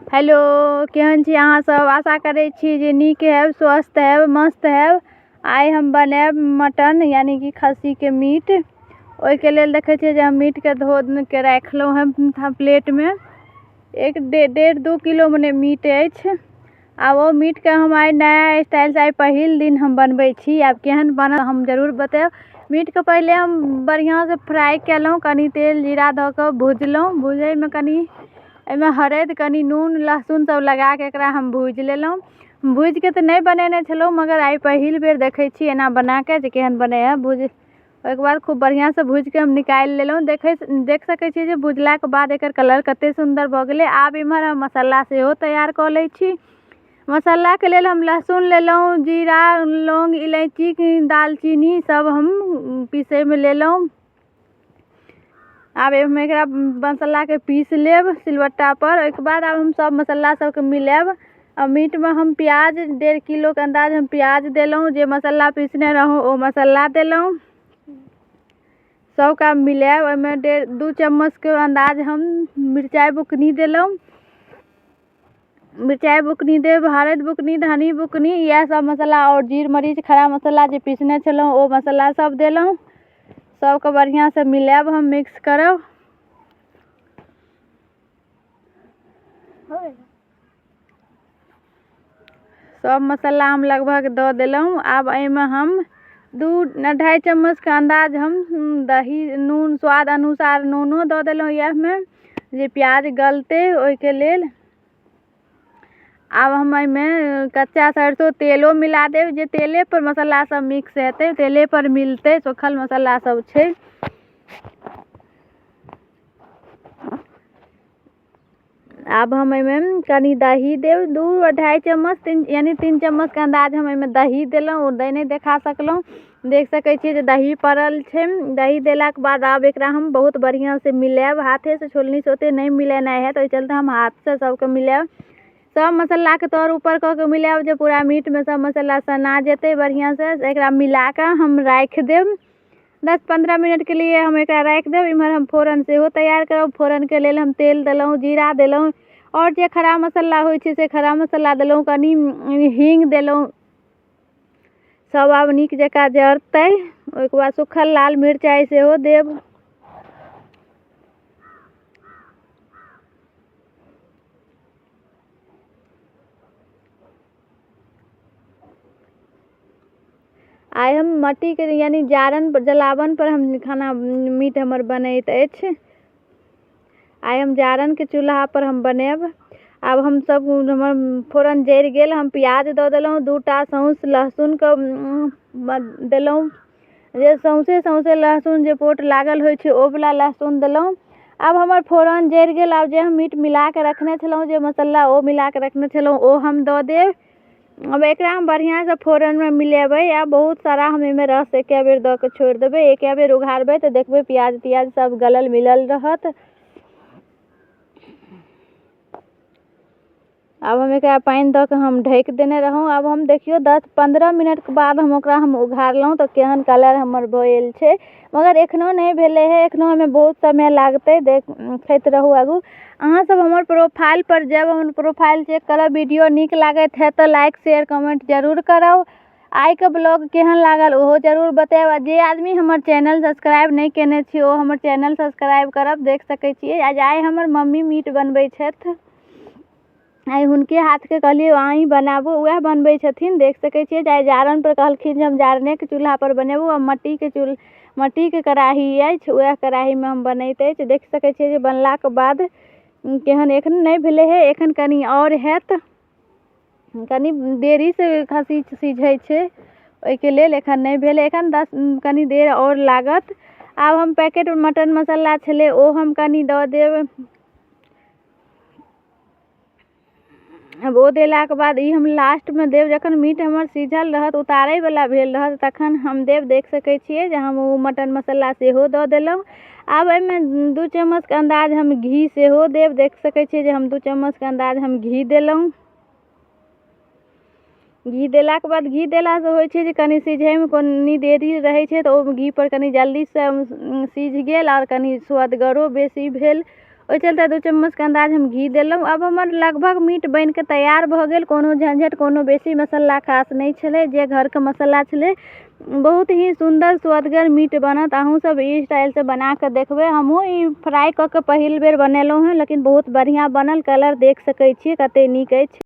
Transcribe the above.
Hello, केहन छी अहाँ सब? आशा करै छी जे नीक हैब, स्वस्थ हैब, मस्त हैब। आइ हम बनाएब मटन यानी कि खस्सीके मीट। ओहिके लेल देखै छियै जे हम मीटके धो के राखलहुँ हँ प्लेटमे। 1.5-2 किलो मने मीट अछि। आब ओ मीटके हम आइ नया स्टाइलसँ आइ पहिल दिन हम बनबै छी। आब केहन बनल हम जरूर बताएब। मीटके पहिले हम बढ़िआँसँ फ्राइ केलहुँ, कनि तेल जीरा दऽ कऽ भुजलहुँ। भुजैमे कनि एहिमे हरदि, कनि नून, लहसुन सब लगा कऽ एकरा हम भूजि लेलहुँ। भूजिके तऽ नहि बनेने छलहुँ, मगर आइ पहिल बेर देखै छी एना बनाके जे केहन बनै हइ। ओहिके बाद खूब बढ़िआँसँ भूजिके हम निकालि लेलहुँ। देख सकै छियै जे भुजलाके बाद एकर कलर कतेक सुन्दर भऽ गेलै। आब एम्हर हम मसाला सेहो तैयार कऽ लै छी। मसालाके लेल हम लहसुन लेलहुँ, जीरा, लौङ्ग, इलायची, दालचीनी सब हम पीसैमे लेलहुँ। आब एहिमे एकरा मसालाके पीस लेब सिलबट्टापर। ओहिके बाद आब हम सब मसाला सबके मिलाएब। अब मीटमे हम प्याज 1.5 किलोके अंदाज हम प्याज देलहुँ। जे मसाला पीसने रहौँ ओ मसाला देलहुँ। सबके मिलाएब। ओहिमे 2 चम्मचके अंदाज हम मिरचाइ बुकनी देलहुँ। मिरचाइ बुकनी देब, हरदि बुकनी, धनी बुकनी, इएह सब मसाला, आओर जीर मरीच खड़ा मसाला जे पीसने छलहुँ ओ मसाला सब देलहुँ। सबके बढ़िआँसँ मिलाएब, हम मिक्स करब। सब मसाला हम लगभग दऽ देलहुँ। आब एहिमे हम 2-2.5 चम्मचके अंदाज हम दही, नून, स्वाद अनुसार नूनो दऽ देलहुँ इएहमे, जे प्याज गलतै ओहिके लेल। आब हम एहिमे कच्चा सरसो तेलो मिला देब, जे तेलेपर मसाला सब मिक्स हेतै, तेलेपर मिलतै, सूखल मसाला सब छै। आब हम एहिमे कनि दही देब, 2-2.5 चम्मच, यानी 3 चम्मचके अंदाज हम एहिमे दही देलहुँ। ओ दही नहि देखा सकलहुँ, देख सकै छियै जे दही पड़ल छै। दही देलाके बाद आब एकरा हम बहुत बढ़िआँसँ मिलाएब। हाथेसँ छोलनीसँ ओतेक नहि मिलेनाइ हैत, ओहि चलते हम हाथसँ सबके मिलाएब। सब मसालाके तर ऊपर कऽ के मिलाएब, जे पूरा मीटमे सब मसाला सना जेतै बढ़िआँसँ। एकरा मिलाकऽ हम राखि देब 10-15 मिनटके लिए हम एकरा राखि देब। इम्हर हम फोरन सेहो तैयार करब। फोरनके लेल हम तेल देलहुँ, जीरा देलहुँ, आओर जे खड़ा मसाला होइ छै से खड़ा मसाला देलहुँ, कनि हींग देलहुँ। सब आब नीक जकाँ जरतै। ओहिके बाद सूखल लाल मिरचाइ सेहो देब। आइ हम मट्टीके यानी जारन जलावन पर हम खाना मीट हमर बनैत अछि। आइ हम जारनके चूल्हा पर हम बनाएब। आब हम सब हमर फोरन जरि गेल। हम प्याज दऽ देलहुँ, 2टा सौँस लहसुनके देलहुँ, जे सौँसे लहसुन जे पोट लागल होइ छै ओ वला लहसुन देलहुँ। आब हमर फोरन जरि गेल। आब जे हम मीट मिलाके रखने छलहुँ, जे मसाला ओ मिलाके रखने छलहुँ ओ हम दऽ देब। अब एकरा हम बढ़िआँसँ फोरनमे मिलेबै। आ बहुत सारा हम एहिमे रस एके बेर दऽ के छोड़ि देबै। एके बेर उघाड़बै तऽ देखबै प्याज तियाज सब गलल मिलल रहत। आब हम एकरा पानि दऽ के हम ढकि देने रहौँ। आब हम देखियौ 10-15 मिनटके बाद हम ओकरा हम उघाड़लहुँ तऽ केहन कलर हमर भऽ छै। मगर एखनो नहि भेलै है, एखनो हमे बहुत समय लागतै। देखैत रहू आगू। अहाँ सब हमर प्रोफाइल पर जब हमर प्रोफाइल चेक करब, वीडियो नीक लागैत है तऽ लाइक शेयर कमेंट जरूर करब। आइके ब्लॉग केहन लागल ओहो जरूर बताएब। आ जे आदमी हमर चैनल सब्सक्राइब नहि केने छी ओ हमर चैनल सब्सक्राइब करब। देख सकै छियै आइ हमर मम्मी मीट बनबै छथि। आइ हुनके हाथके कहलियै अहीं बनाबू, उएह बनबै छथिन। देख सकै छियै जे आइ जारनपर कहलखिन जे हम जारनेके चूल्हापर बनेबू। आ मट्टीके कढ़ाही अछि, उएह कढ़ाहीमे हम बनैत अछि। देख सकै छियै जे बनलाके बाद केहन, एखन नहि भेलै है, एखन कनि आओर हैत। कनि देरीसँ खस्सी सिझै छै, ओहिके लेल एखन नहि भेलै। एखन कनि देर आओर लागत। आब हम पैकेट मटन मसाला छलै ओ हम कनि दऽ देब। अब ओ देलाके बाद ई हम लास्टमे देब, जखन मीट हमर सिझल रहत, उतारैवला भेल रहत, तखन हम देब। देख सकै छियै जे हम ओ मटन मसाला सेहो दऽ देलहुँ। आब एहिमे 2 चम्मचके अंदाज हम घी सेहो देब। देख सकै छियै जे हम 2 चम्मचके अंदाज हम घी देलहुँ। घी देलाके बाद, घी देलासँ होइ छै जे कनि सिझैमे कनि देरी रहै छै, तऽ ओ घीपर कनि जल्दीसँ सिझ गेल आओर कनि स्वदगरो बेसी भेल। ओहि चलते 2 चम्मच के अंदाज हम घी देलहुँ। अब हमर लगभग मीट बनि के तैयार भऽ गेल। कोनो झंझट, कोनो बेसी मसाला खास नहीं छलै, जे घर के मसाला छलै। बहुत ही सुंदर स्वदगर मीट बनत। अहूँ सब ई स्टाइल से बना के देखबै। हमहूँ ई फ्राई कऽ के पहिल बेर बनेलहुँ हैं, लेकिन बहुत बढ़िया बनल। कलर देख सकै छियै कते नीक अछि।